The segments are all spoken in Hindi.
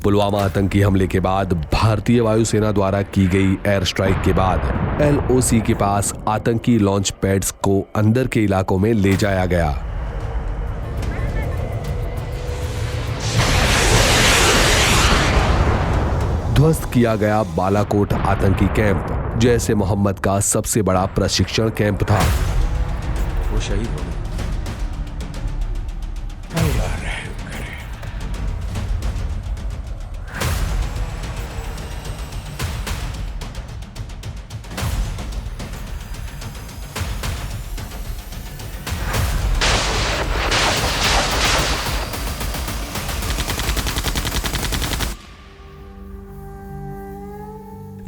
पुलवामा आतंकी हमले के बाद भारतीय वायुसेना द्वारा की गई एयर स्ट्राइक के बाद LOC के पास आतंकी लॉन्च पैड्स को अंदर के इलाकों में ले जाया गया। ध्वस्त किया गया बालाकोट आतंकी कैंप जैश ए मोहम्मद का सबसे बड़ा प्रशिक्षण कैंप था। वो शहीद हो गए।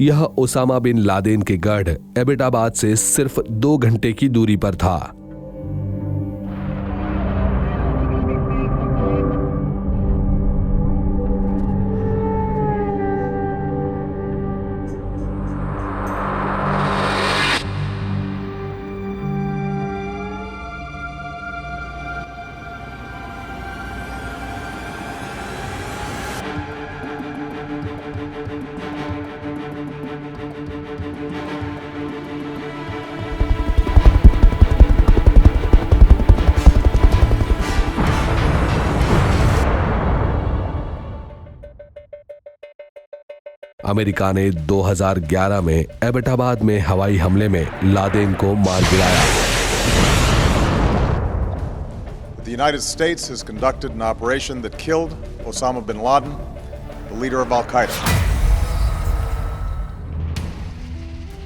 यह ओसामा बिन लादेन के गढ़ एबटाबाद से सिर्फ 2 घंटे की दूरी पर था। अमेरिका ने 2011 में एबटाबाद में हवाई हमले में लादेन को मार गिराया। The United States has conducted an operation that killed Osama bin Laden, the leader of Al-Qaeda.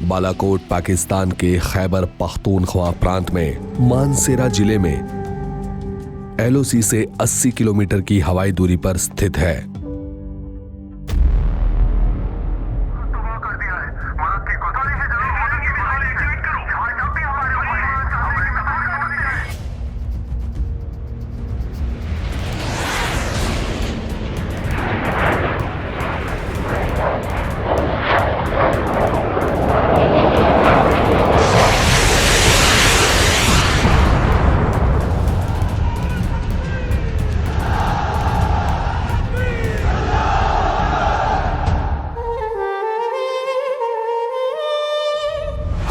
Balakot Pakistan के खैबर पख्तूनख्वा प्रांत में मानसेरा जिले में LOC से 80 किलोमीटर की हवाई दूरी पर स्थित है।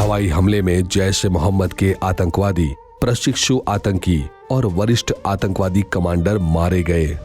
हवाई हमले में जैश ए मोहम्मद के आतंकवादी, प्रशिक्षु आतंकी और वरिष्ठ आतंकवादी कमांडर मारे गए।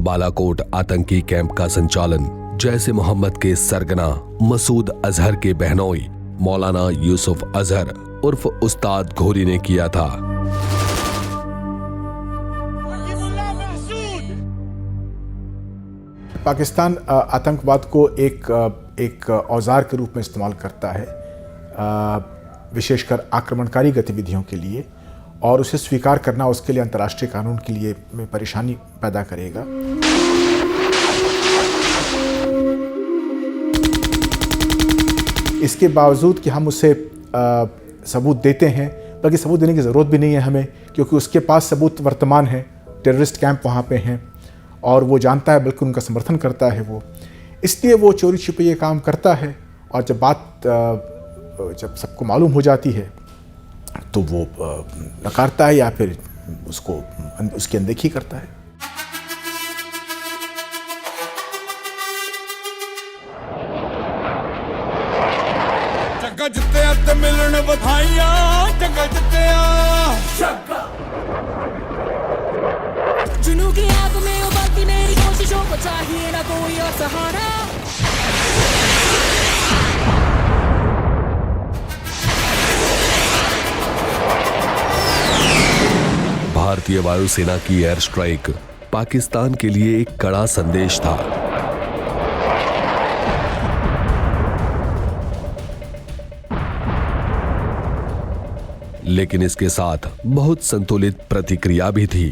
बालाकोट आतंकी कैंप का संचालन जैश ए मोहम्मद के सरगना मसूद अजहर के बहनोई मौलाना यूसुफ अजहर उर्फ उस्ताद घोरी ने किया था। पाकिस्तान आतंकवाद को एक औजार के रूप में इस्तेमाल करता है, विशेषकर आक्रमणकारी गतिविधियों के लिए, और उसे स्वीकार करना उसके लिए अंतर्राष्ट्रीय कानून के लिए परेशानी पैदा करेगा। इसके बावजूद कि हम उसे सबूत देते हैं, बल्कि सबूत देने की ज़रूरत भी नहीं है हमें, क्योंकि उसके पास सबूत वर्तमान है, टेररिस्ट कैंप वहाँ पे हैं और वो जानता है, बल्कि उनका समर्थन करता है वो, इसलिए वो चोरी छिपे ये काम करता है। और जब सबको मालूम हो जाती है तो वो नकारता है या फिर उसकी अनदेखी करता है। जग्गा जित्तिया ते मिलन बधाइयां, जग्गा जित्तिया जुनून की आग में उबलती मेरी कोशिशों को चाहिए ना कोई और सहारा। भारतीय वायुसेना की एयर स्ट्राइक पाकिस्तान के लिए एक कड़ा संदेश था। लेकिन इसके साथ बहुत संतुलित प्रतिक्रिया भी थी।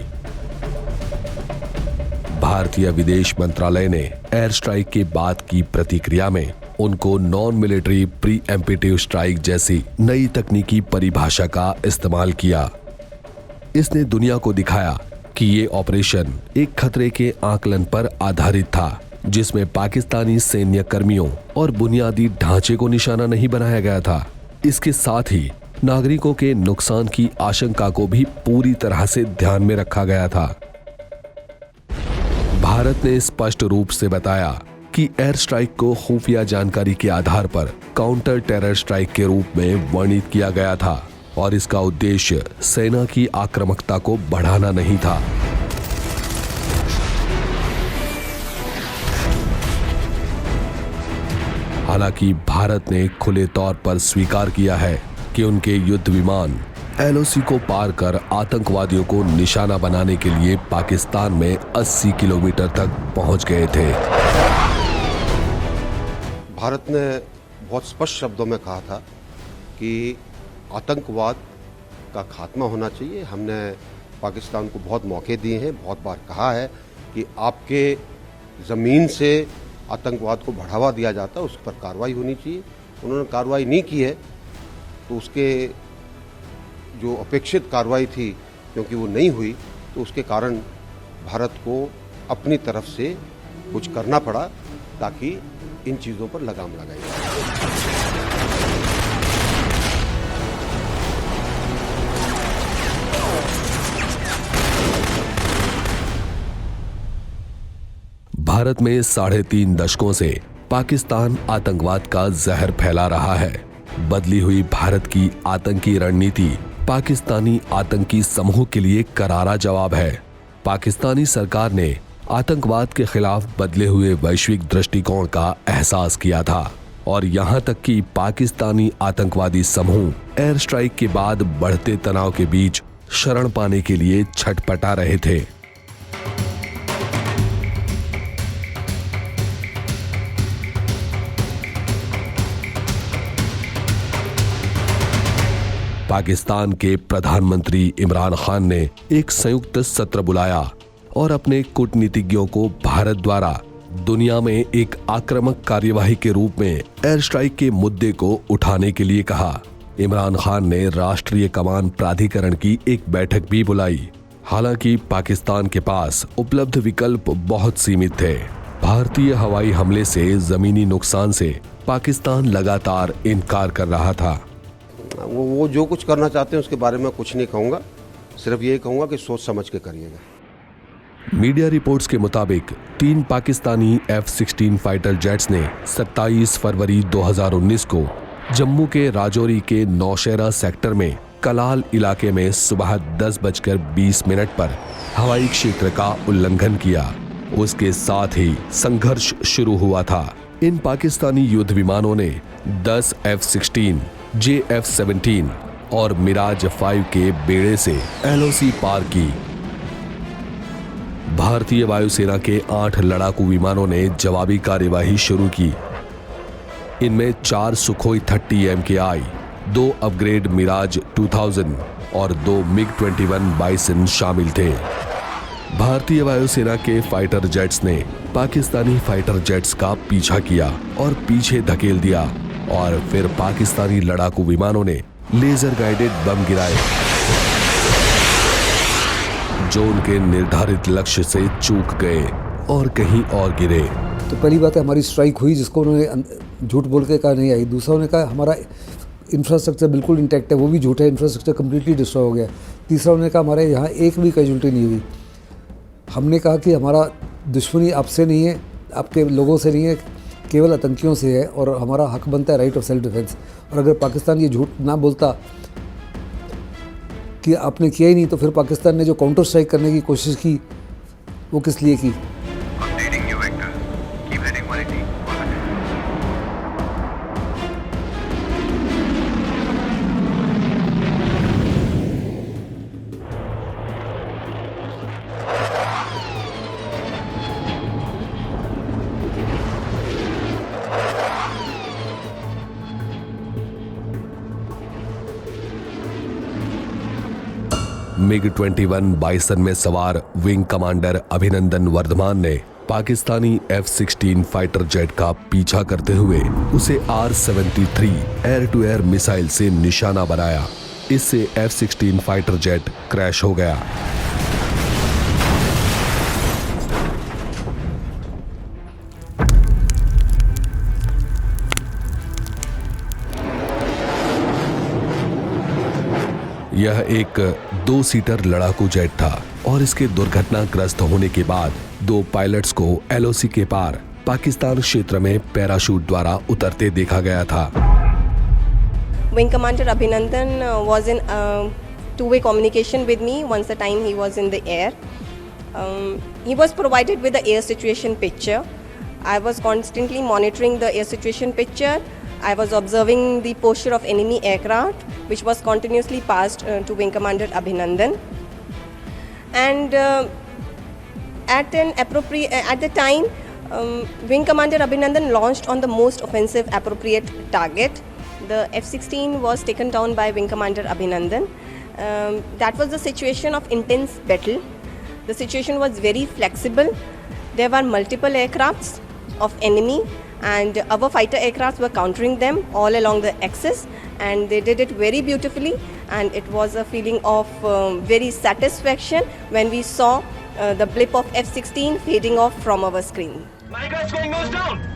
भारतीय विदेश मंत्रालय ने एयर स्ट्राइक के बाद की प्रतिक्रिया में उनको नॉन मिलिट्री प्री एम्पिटिव स्ट्राइक जैसी नई तकनीकी परिभाषा का इस्तेमाल किया। इसने दुनिया को दिखाया कि ये ऑपरेशन एक खतरे के आकलन पर आधारित था, जिसमें पाकिस्तानी सैन्य कर्मियों और बुनियादी ढांचे को निशाना नहीं बनाया गया था। इसके साथ ही नागरिकों के नुकसान की आशंका को भी पूरी तरह से ध्यान में रखा गया था। भारत ने स्पष्ट रूप से बताया कि एयर स्ट्राइक को खुफिया जानकारी के आधार पर काउंटर टेरर स्ट्राइक के रूप में वर्णित किया गया था और इसका उद्देश्य सेना की आक्रामकता को बढ़ाना नहीं था। हालांकि भारत ने खुले तौर पर स्वीकार किया है कि उनके युद्ध विमान एलओसी को पार कर आतंकवादियों को निशाना बनाने के लिए पाकिस्तान में 80 किलोमीटर तक पहुंच गए थे। भारत ने बहुत स्पष्ट शब्दों में कहा था कि आतंकवाद का खात्मा होना चाहिए। हमने पाकिस्तान को बहुत मौके दिए हैं, बहुत बार कहा है कि आपके ज़मीन से आतंकवाद को बढ़ावा दिया जाता है, उस पर कार्रवाई होनी चाहिए। उन्होंने कार्रवाई नहीं की है, तो उसके जो अपेक्षित कार्रवाई थी, क्योंकि वो नहीं हुई, तो उसके कारण भारत को अपनी तरफ से कुछ करना पड़ा ताकि इन चीज़ों पर लगाम लगाई जाए। भारत में 3.5 दशकों से पाकिस्तान आतंकवाद का जहर फैला रहा है। बदली हुई भारत की आतंकी रणनीति पाकिस्तानी आतंकी समूह के लिए करारा जवाब है। पाकिस्तानी सरकार ने आतंकवाद के खिलाफ बदले हुए वैश्विक दृष्टिकोण का एहसास किया था और यहां तक कि पाकिस्तानी आतंकवादी समूह एयर स्ट्राइक के बाद बढ़ते तनाव के बीच शरण पाने के लिए छटपटा रहे थे। पाकिस्तान के प्रधानमंत्री इमरान खान ने एक संयुक्त सत्र बुलाया और अपने कूटनीतिज्ञों को भारत द्वारा दुनिया में एक आक्रामक कार्यवाही के रूप में एयर स्ट्राइक के मुद्दे को उठाने के लिए कहा। इमरान खान ने राष्ट्रीय कमान प्राधिकरण की एक बैठक भी बुलाई। हालांकि पाकिस्तान के पास उपलब्ध विकल्प बहुत सीमित थे। भारतीय हवाई हमले से जमीनी नुकसान से पाकिस्तान लगातार इनकार कर रहा था। वो जो कुछ करना चाहते हैं उसके बारे में कुछ नहीं कहूँगा, सिर्फ ये कहूँगा कि सोच समझ के करिएगा। मीडिया रिपोर्ट्स के मुताबिक 3 पाकिस्तानी F-16 फाइटर जेट्स ने 27 फरवरी 2019 को जम्मू के राजौरी के नौशेरा सेक्टर में कलाल इलाके में सुबह 10:20 पर हवाई क्षेत्र का उल्लंघन किया। उसके साथ ही संघर्ष शुरू हुआ था। इन पाकिस्तानी युद्ध विमानों ने 10 F-16, JF-17 और मिराज 5 के बेड़े से एलओसी पार की। भारतीय वायुसेना के 8 लड़ाकू विमानों ने जवाबी कार्यवाही शुरू की। इनमें 4 सुखोई 30 MKI, 2 अपग्रेड मिराज 2000 और 2 MiG-21 बाइसन शामिल थे। भारतीय वायुसेना के फाइटर जेट्स ने पाकिस्तानी फाइटर जेट्स का पीछा किया और पीछे धकेल दिया और फिर पाकिस्तानी लड़ाकू विमानों ने लेजर गाइडेड बम गिराए जो उनके निर्धारित लक्ष्य से चूक गए और कहीं और गिरे। तो पहली बात है हमारी स्ट्राइक हुई, जिसको उन्होंने झूठ बोल के कहा नहीं आई। दूसरा उन्होंने कहा हमारा इंफ्रास्ट्रक्चर बिल्कुल इंटैक्ट है, वो भी झूठ है, इंफ्रास्ट्रक्चर कम्प्लीटली डिस्ट्रॉय हो गया। तीसरा उन्होंने कहा हमारे यहाँ एक भी कैजुअल्टी नहीं हुई। हमने कहा कि हमारा दुश्मनी आपसे नहीं है, आपके लोगों से नहीं है, केवल आतंकियों से है और हमारा हक बनता है राइट ऑफ सेल्फ डिफेंस। और अगर पाकिस्तान ये झूठ ना बोलता कि आपने किया ही नहीं, तो फिर पाकिस्तान ने जो काउंटर स्ट्राइक करने की कोशिश की वो किस लिए की? MiG-21 बाइसन में सवार विंग कमांडर अभिनंदन वर्धमान ने पाकिस्तानी F-16 फाइटर जेट का पीछा करते हुए उसे R-73 air to air missile से निशाना बनाया। इससे F-16 फाइटर जेट क्रैश हो गया। यह एक 2 सीटर लड़ाकू जेट था और इसके दुर्घटनाग्रस्त होने के बाद 2 पायलट्स को LOC के पार पाकिस्तान क्षेत्र में पैराशूट द्वारा उतरते देखा गया था। Wing Commander Abhinandan was in two-way communication with me once the time he was in the air. He was provided with the air situation picture. I was constantly monitoring the air situation picture. I was observing the posture of enemy aircraft, which was continuously passed to Wing Commander Abhinandan. And at the time, Wing Commander Abhinandan launched on the most offensive appropriate target. The F-16 was taken down by Wing Commander Abhinandan. That was the situation of intense battle. The situation was very flexible. There were multiple aircrafts of enemy, and our fighter aircrafts were countering them all along the axis, and they did it very beautifully, and it was a feeling of very satisfaction when we saw the blip of F-16 fading off from our screen. My guy's going nose down!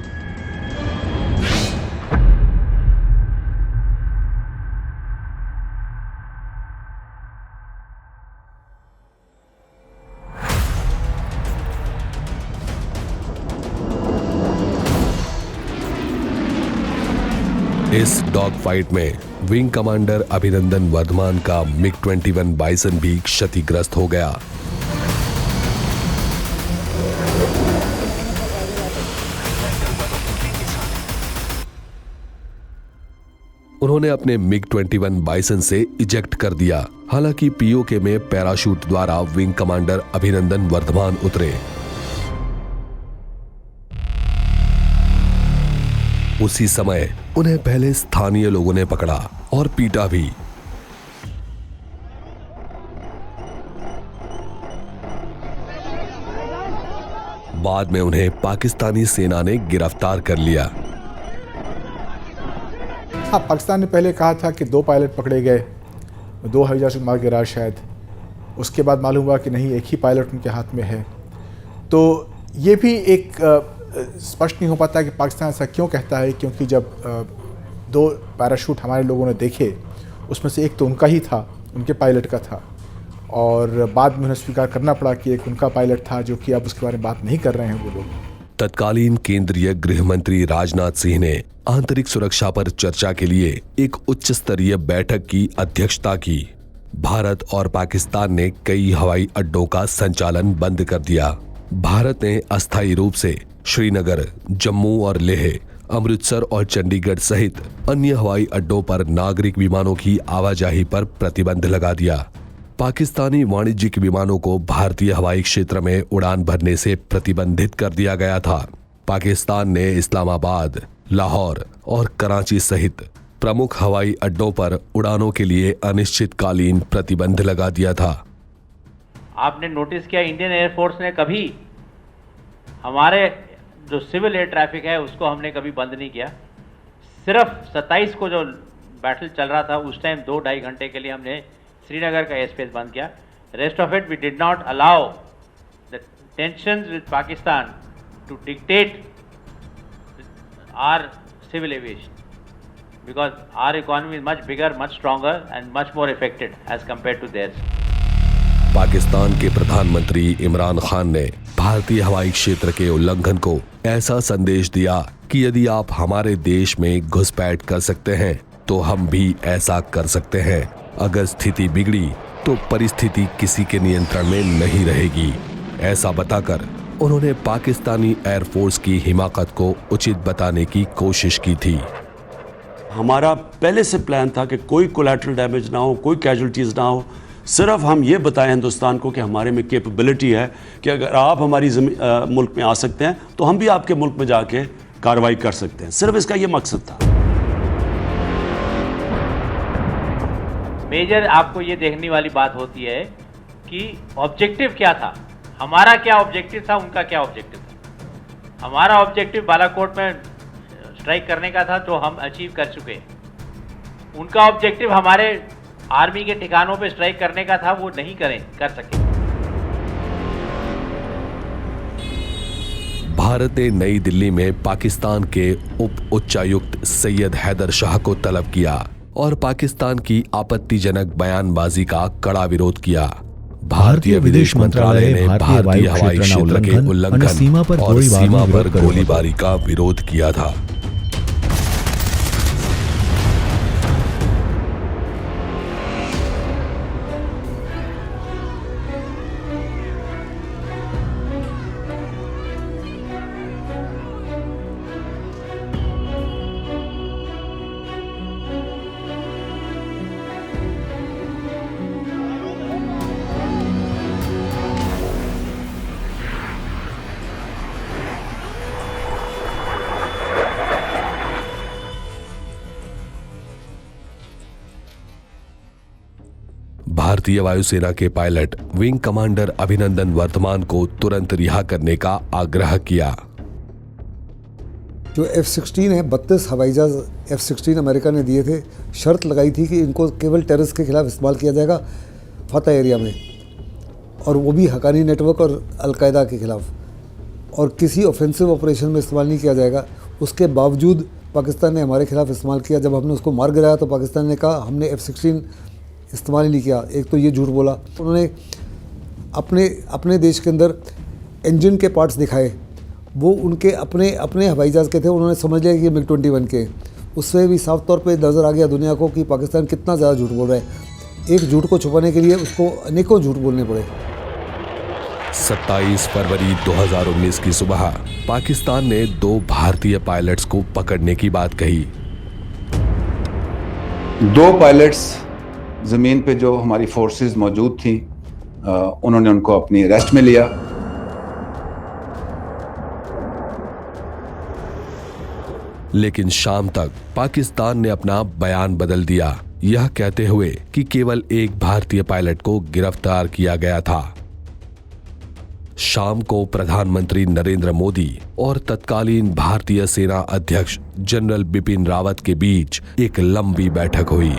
इस डॉग फाइट में विंग कमांडर अभिनंदन वर्धमान का MiG-21 बाइसन भी क्षतिग्रस्त हो गया। उन्होंने अपने MiG-21 बाइसन से इजेक्ट कर दिया। हालांकि POK में पैराशूट द्वारा विंग कमांडर अभिनंदन वर्धमान उतरे। उसी समय उन्हें पहले स्थानीय लोगों ने पकड़ा और पीटा भी। बाद में उन्हें पाकिस्तानी सेना ने गिरफ्तार कर लिया। हाँ, पाकिस्तान ने पहले कहा था कि 2 पायलट पकड़े गए, 2 हवाई जहाज मार गिरा शायद। उसके बाद मालूम हुआ कि नहीं, एक ही पायलट उनके हाथ में है। तो ये भी एक स्पष्ट नहीं हो पाता कि पाकिस्तान ऐसा क्यों कहता है, क्योंकि जब 2 पैराशूट हमारे लोगों ने देखे, उसमें से एक तो उनका ही था, उनके पायलट का था, और बाद में उन्हें स्वीकार करना पड़ा कि एक उनका पायलट था, जो कि अब उसके बारे में बात नहीं कर रहे हैं वो लोग। तत्कालीन केंद्रीय गृह मंत्री राजनाथ सिंह ने आंतरिक सुरक्षा पर चर्चा के लिए एक उच्च स्तरीय बैठक की अध्यक्षता की। भारत और पाकिस्तान ने कई हवाई अड्डों का संचालन बंद कर दिया। भारत ने अस्थायी रूप से श्रीनगर, जम्मू और लेह, अमृतसर और चंडीगढ़ सहित अन्य हवाई अड्डों पर नागरिक विमानों की आवाजाही पर प्रतिबंध लगा दिया। पाकिस्तानी वाणिज्यिक विमानों को भारतीय हवाई क्षेत्र में उड़ान भरने से प्रतिबंधित कर दिया गया था। पाकिस्तान ने इस्लामाबाद, लाहौर और कराची सहित प्रमुख हवाई अड्डों पर उड़ानों के लिए अनिश्चितकालीन प्रतिबंध लगा दिया था। आपने नोटिस किया, इंडियन एयरफोर्स ने कभी हमारे जो सिविल एयर ट्रैफिक है उसको हमने कभी बंद नहीं किया। सिर्फ 27 को जो बैटल चल रहा था उस टाइम 2-2.5 घंटे के लिए हमने श्रीनगर का एयर स्पेस बंद किया। Rest of it we did not allow the tensions with Pakistan to dictate our civil aviation, because our economy is much bigger, much stronger and much more affected as compare to theirs. Pakistan के प्रधानमंत्री इमरान खान ने भारतीय हवाई क्षेत्र के उल्लंघन को ऐसा संदेश दिया कि यदि आप हमारे देश में घुसपैठ कर सकते हैं तो हम भी ऐसा कर सकते हैं। अगर स्थिति बिगड़ी तो परिस्थिति किसी के नियंत्रण में नहीं रहेगी। ऐसा बताकर उन्होंने पाकिस्तानी एयरफोर्स की हिमाकत को उचित बताने की कोशिश की थी। हमारा पहले से प्लान था कि कोई कोलैटरल डैमेज ना हो, कोई कैजुअल्टीज ना हो। सिर्फ हम ये बताएं हिंदुस्तान को कि हमारे में कैपेबिलिटी है कि अगर आप हमारी मुल्क में आ सकते हैं तो हम भी आपके मुल्क में जाके कार्रवाई कर सकते हैं। सिर्फ इसका ये मकसद था। मेजर आपको ये देखने वाली बात होती है कि ऑब्जेक्टिव क्या था, हमारा क्या ऑब्जेक्टिव था, उनका क्या ऑब्जेक्टिव था। हमारा ऑब्जेक्टिव बालाकोट में स्ट्राइक करने का था, जो हम अचीव कर चुके। उनका ऑब्जेक्टिव हमारे आर्मी के ठिकानों पे स्ट्राइक करने का था, वो नहीं कर सके। भारत ने नई दिल्ली में पाकिस्तान के उप उच्चायुक्त सैयद हैदर शाह को तलब किया और पाकिस्तान की आपत्तिजनक बयानबाजी का कड़ा विरोध किया। भारतीय विदेश मंत्रालय ने भारतीय हवाई क्षेत्र के उल्लंघन और सीमा पर गोलीबारी का विरोध किया था। भारतीय वायुसेना के pilot wing commander Abhinandan Varthaman को तुरंत रिहा करने का आग्रह किया। जो F-16 है, 32 हवाई जहाज F-16 अमेरिका ने दिए थे। शर्त लगाई थी कि इनको केवल टेररिस्ट के खिलाफ इस्तेमाल किया जाएगा फतह एरिया में, और वो भी हकानी नेटवर्क और अलकायदा के खिलाफ, और किसी ऑफेंसिव ऑपरेशन में इस्तेमाल नहीं किया जाएगा। उसके बावजूद पाकिस्तान ने हमारे खिलाफ इस्तेमाल किया। जब हमने उसको मार गिराया तो पाकिस्तान ने कहा हमने F-16 इस्तेमाल ही नहीं किया। एक तो ये झूठ बोला। उन्होंने अपने देश के अंदर इंजन के पार्ट्स दिखाए, वो उनके अपने हवाई जहाज़ के थे। उन्होंने समझ लिया कि ये MiG-21 के। उससे भी साफ तौर पे नज़र आ गया दुनिया को कि पाकिस्तान कितना ज़्यादा झूठ बोल रहा है। एक झूठ को छुपाने के लिए उसको अनेकों झूठ बोलने पड़े। 27 फरवरी 2019 की सुबह पाकिस्तान ने 2 भारतीय पायलट्स को पकड़ने की बात कही। 2 पायलट्स ज़मीन पे जो हमारी फोर्सेस मौजूद थी, उन्होंने उनको अपनी अरेस्ट में लिया। लेकिन शाम तक पाकिस्तान ने अपना बयान बदल दिया, यह कहते हुए कि केवल एक भारतीय पायलट को गिरफ्तार किया गया था। शाम को प्रधानमंत्री नरेंद्र मोदी और तत्कालीन भारतीय सेना अध्यक्ष जनरल बिपिन रावत के बीच एक लंबी बैठक हुई।